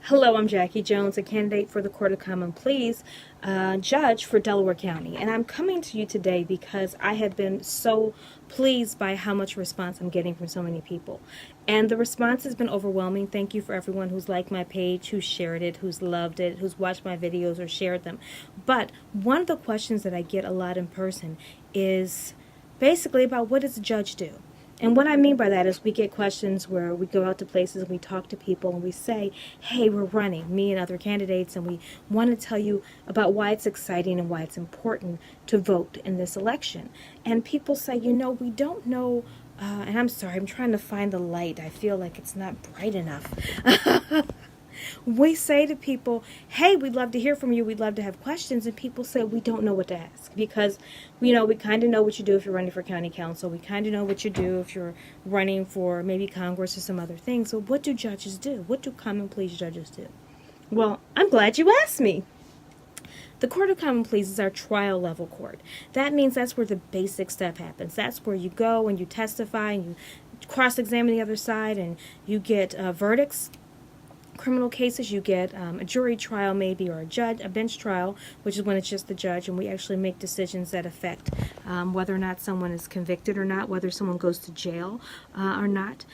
Hello, I'm Jackie Jones, a candidate for the Court of Common Pleas, judge for Delaware County. And I'm coming to you today because I have been so pleased by how much response I'm getting from so many people. And the response has been overwhelming. Thank you for everyone who's liked my page, who's shared it, who's loved it, who's watched my videos or shared them. But one of the questions that I get a lot in person is basically about what does a judge do? And what I mean by that is we get questions where we go out to places and we talk to people and we say, hey, we're running, me and other candidates, and we want to tell you about why it's exciting and why it's important to vote in this election. And people say, we don't know, and I'm sorry, I'm trying to find the light. I feel like it's not bright enough. We say to people, hey, we'd love to hear from you. We'd love to have questions. And people say, we don't know what to ask because, we kind of know what you do if you're running for county council. We kind of know what you do if you're running for maybe Congress or some other things. So what do judges do? What do common pleas judges do? Well, I'm glad you asked me. The Court of Common Pleas is our trial level court. That means that's where the basic stuff happens. That's where you go and you testify and you cross-examine the other side and you get verdicts. Criminal cases, you get a jury trial maybe, or a bench trial, which is when it's just the judge, and we actually make decisions that affect whether or not someone is convicted or not, whether someone goes to jail or not.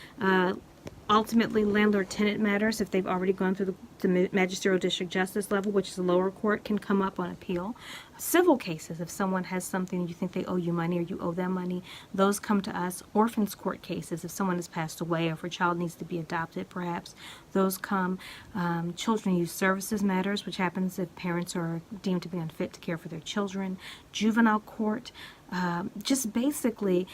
Ultimately, landlord-tenant matters, if they've already gone through the magisterial district justice level, which is the lower court, can come up on appeal. Civil cases, if someone has something you think they owe you money or you owe them money, those come to us. Orphans court cases, if someone has passed away or if a child needs to be adopted, perhaps, those come. Children youth services matters, which happens if parents are deemed to be unfit to care for their children. Juvenile court, just basically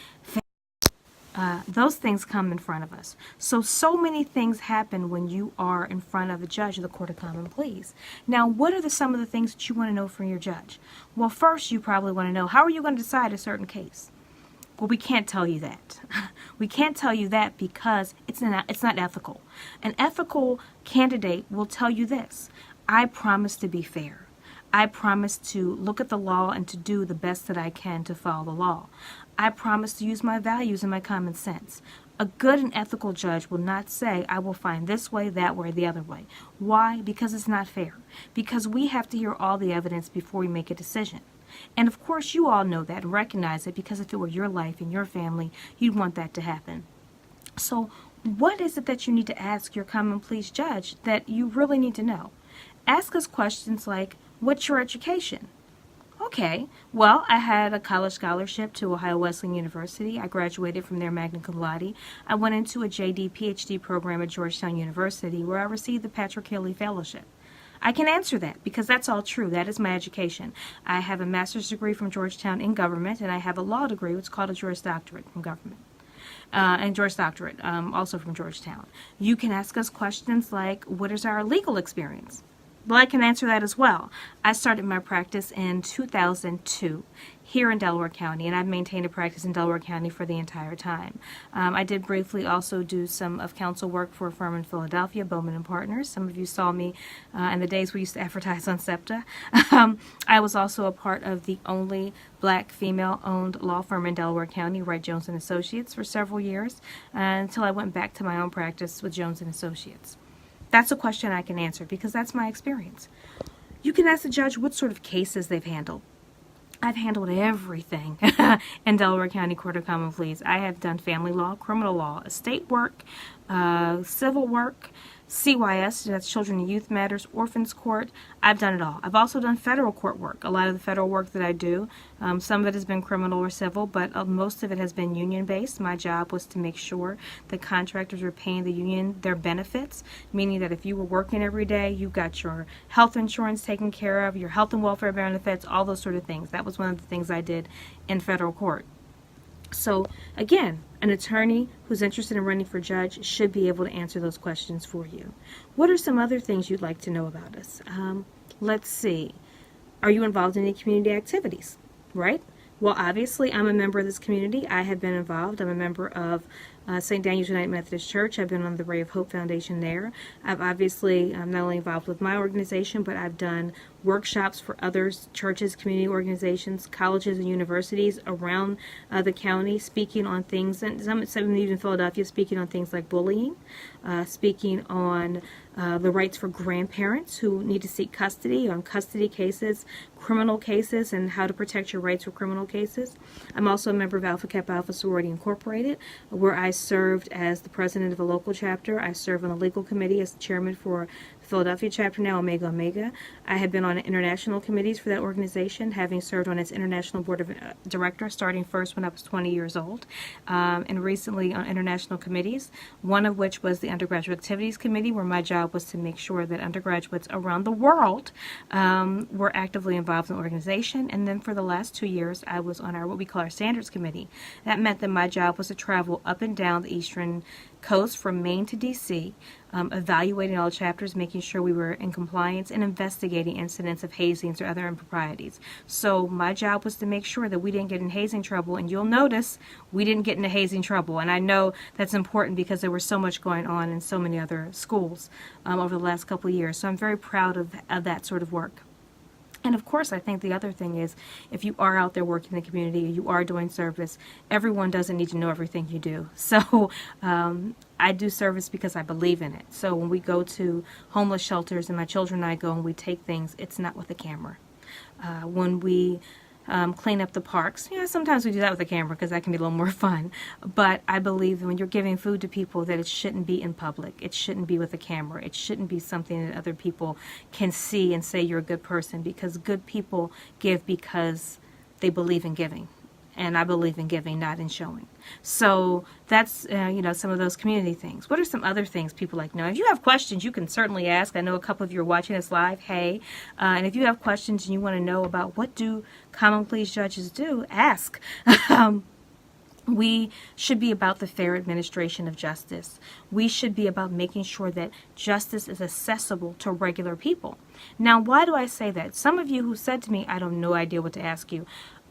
those things come in front of us. So many things happen when you are in front of a judge of the Court of Common Pleas. Now, what are some of the things that you want to know from your judge? Well, first, you probably want to know, how are you going to decide a certain case? Well, we can't tell you that. We can't tell you that because it's not ethical. An ethical candidate will tell you this: I promise to be fair. I promise to look at the law and to do the best that I can to follow the law. I promise to use my values and my common sense. A good and ethical judge will not say, I will find this way, that way, the other way. Why? Because it's not fair. Because we have to hear all the evidence before we make a decision. And of course you all know that and recognize it, because if it were your life and your family, you'd want that to happen. So what is it that you need to ask your common pleas judge that you really need to know? Ask us questions like, what's your education? Okay, well, I had a college scholarship to Ohio Wesleyan University. I graduated from there magna cum laude. I went into a JD PhD program at Georgetown University where I received the Patrick Haley Fellowship. I can answer that because that's all true. That is my education. I have a master's degree from Georgetown in government, and I have a law degree, which is called a Juris Doctorate from government. And Juris Doctorate, also from Georgetown. You can ask us questions like, what is our legal experience? Well, I can answer that as well. I started my practice in 2002 here in Delaware County, and I've maintained a practice in Delaware County for the entire time. I did briefly also do some of counsel work for a firm in Philadelphia, Bowman & Partners. Some of you saw me in the days we used to advertise on SEPTA. I was also a part of the only black female-owned law firm in Delaware County, Wright Jones & Associates, for several years, until I went back to my own practice with Jones & Associates. That's a question I can answer because that's my experience. You can ask the judge what sort of cases they've handled. I've handled everything in Delaware County Court of Common Pleas. I have done family law, criminal law, estate work, civil work, CYS, that's Children and Youth Matters, Orphans Court. I've done it all. I've also done federal court work. A lot of the federal work that I do, some of it has been criminal or civil, but most of it has been union-based. My job was to make sure that contractors were paying the union their benefits, meaning that if you were working every day, you got your health insurance taken care of, your health and welfare benefits, all those sort of things. That was one of the things I did in federal court. So, again, an attorney who's interested in running for judge should be able to answer those questions for you. What are some other things you'd like to know about us? Let's see. Are you involved in any community activities? Right? Well, obviously, I'm a member of this community. I have been involved. I'm a member of St. Daniel's United Methodist Church. I've been on the Ray of Hope Foundation there. I've obviously not only involved with my organization, but I've done workshops for others, churches, community organizations, colleges, and universities around the county, speaking on things, and some even in Philadelphia, speaking on things like bullying, speaking on the rights for grandparents who need to seek custody, on custody cases, criminal cases, and how to protect your rights for criminal cases. I'm also a member of Alpha Kappa Alpha Sorority Incorporated, where I served as the president of a local chapter. I serve on the legal committee as the chairman for the Philadelphia chapter now, Omega Omega. I have been on international committees for that organization, having served on its international board of directors, starting first when I was 20 years old, and recently on international committees, one of which was the Undergraduate Activities Committee, where my job was to make sure that undergraduates around the world were actively involved in the organization. And then for the last 2 years, I was on what we call our Standards Committee. That meant that my job was to travel up and down the Eastern Coast from Maine to D.C., evaluating all chapters, making sure we were in compliance, and investigating incidents of hazings or other improprieties. So my job was to make sure that we didn't get in hazing trouble, and you'll notice we didn't get into hazing trouble. And I know that's important because there was so much going on in so many other schools over the last couple of years. So I'm very proud of that sort of work. And of course, I think the other thing is, if you are out there working in the community, you are doing service, everyone doesn't need to know everything you do. So I do service because I believe in it. So when we go to homeless shelters and my children and I go and we take things, it's not with a camera. When we clean up the parks, sometimes we do that with a camera because that can be a little more fun. But I believe that when you're giving food to people, that it shouldn't be in public. It shouldn't be with a camera. It shouldn't be something that other people can see and say you're a good person, because good people give because they believe in giving. And I believe in giving, not in showing. So that's, some of those community things. What are some other things people like to know? If you have questions, you can certainly ask. I know a couple of you are watching us live. Hey. And if you have questions and you want to know about what do common pleas judges do, ask. We should be about the fair administration of justice. We should be about making sure that justice is accessible to regular people. Now, why do I say that? Some of you who said to me, I have no idea what to ask you,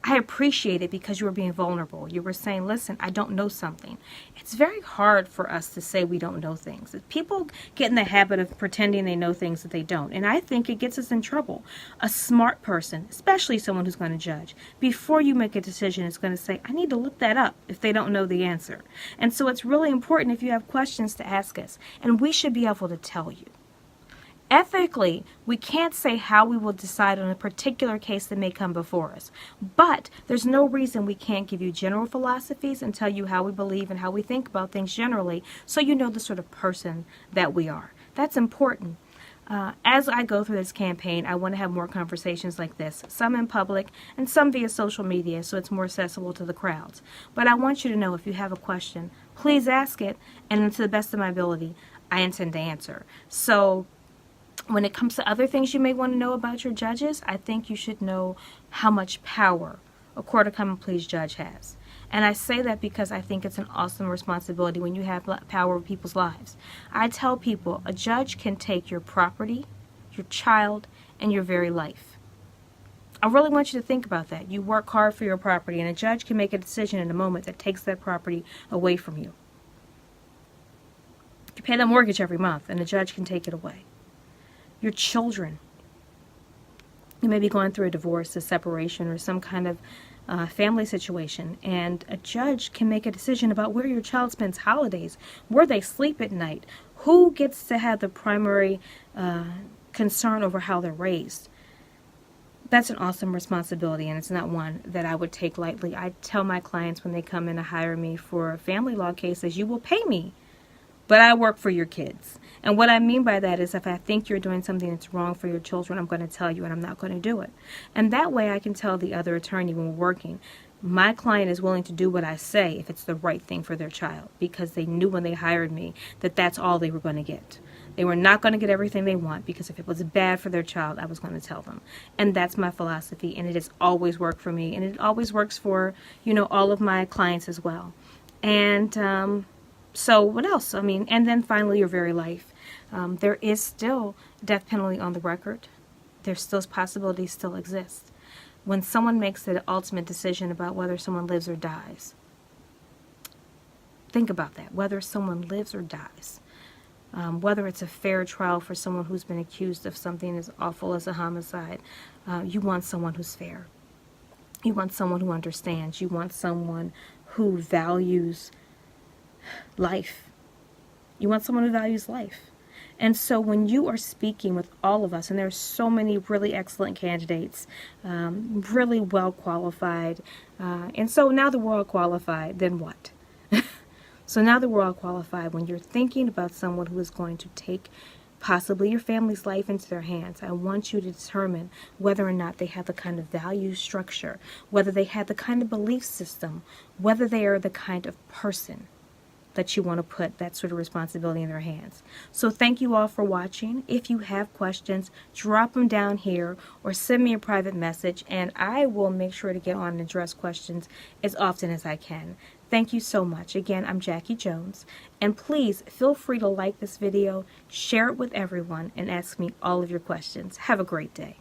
I appreciate it because you were being vulnerable. You were saying, listen, I don't know something. It's very hard for us to say we don't know things. People get in the habit of pretending they know things that they don't. And I think it gets us in trouble. A smart person, especially someone who's going to judge, before you make a decision, is going to say, I need to look that up if they don't know the answer. And so it's really important, if you have questions, to ask us. And we should be able to tell you. Ethically, we can't say how we will decide on a particular case that may come before us. But there's no reason we can't give you general philosophies and tell you how we believe and how we think about things generally, so you know the sort of person that we are. That's important. As I go through this campaign, I want to have more conversations like this, some in public and some via social media, so it's more accessible to the crowds. But I want you to know, if you have a question, please ask it, and to the best of my ability, I intend to answer. So when it comes to other things you may want to know about your judges, I think you should know how much power a Court of Common Pleas judge has. And I say that because I think it's an awesome responsibility when you have power over people's lives. I tell people a judge can take your property, your child, and your very life. I really want you to think about that. You work hard for your property, and a judge can make a decision in a moment that takes that property away from you. You pay that mortgage every month, and a judge can take it away. Your children. You may be going through a divorce, a separation, or some kind of family situation, and a judge can make a decision about where your child spends holidays, where they sleep at night, who gets to have the primary concern over how they're raised. That's an awesome responsibility, and it's not one that I would take lightly. I tell my clients when they come in to hire me for family law cases, you will pay me, but I work for your kids. And what I mean by that is, if I think you're doing something that's wrong for your children, I'm going to tell you, and I'm not going to do it. And that way I can tell the other attorney when we're working, my client is willing to do what I say if it's the right thing for their child, because they knew when they hired me that that's all they were going to get. They were not going to get everything they want, because if it was bad for their child, I was going to tell them. And that's my philosophy, and it has always worked for me, and it always works for, all of my clients as well. And so what else? And then finally, your very life. There is still death penalty on the record. There's still possibilities still exist. When someone makes the ultimate decision about whether someone lives or dies, Think about that, whether someone lives or dies. Whether it's a fair trial for someone who's been accused of something as awful as a homicide, you want someone who's fair. You want someone who understands. You want someone who values life. You want someone who values life. And so when you are speaking with all of us, and there are so many really excellent candidates, really well qualified, and so now that we're all qualified, then what? So now that we're all qualified, when you're thinking about someone who is going to take possibly your family's life into their hands, I want you to determine whether or not they have the kind of value structure, whether they have the kind of belief system, whether they are the kind of person that you want to put that sort of responsibility in their hands. So thank you all for watching. If you have questions, drop them down here or send me a private message, and I will make sure to get on and address questions as often as I can. Thank you so much. Again, I'm Jackie Jones, and please feel free to like this video, share it with everyone, and ask me all of your questions. Have a great day.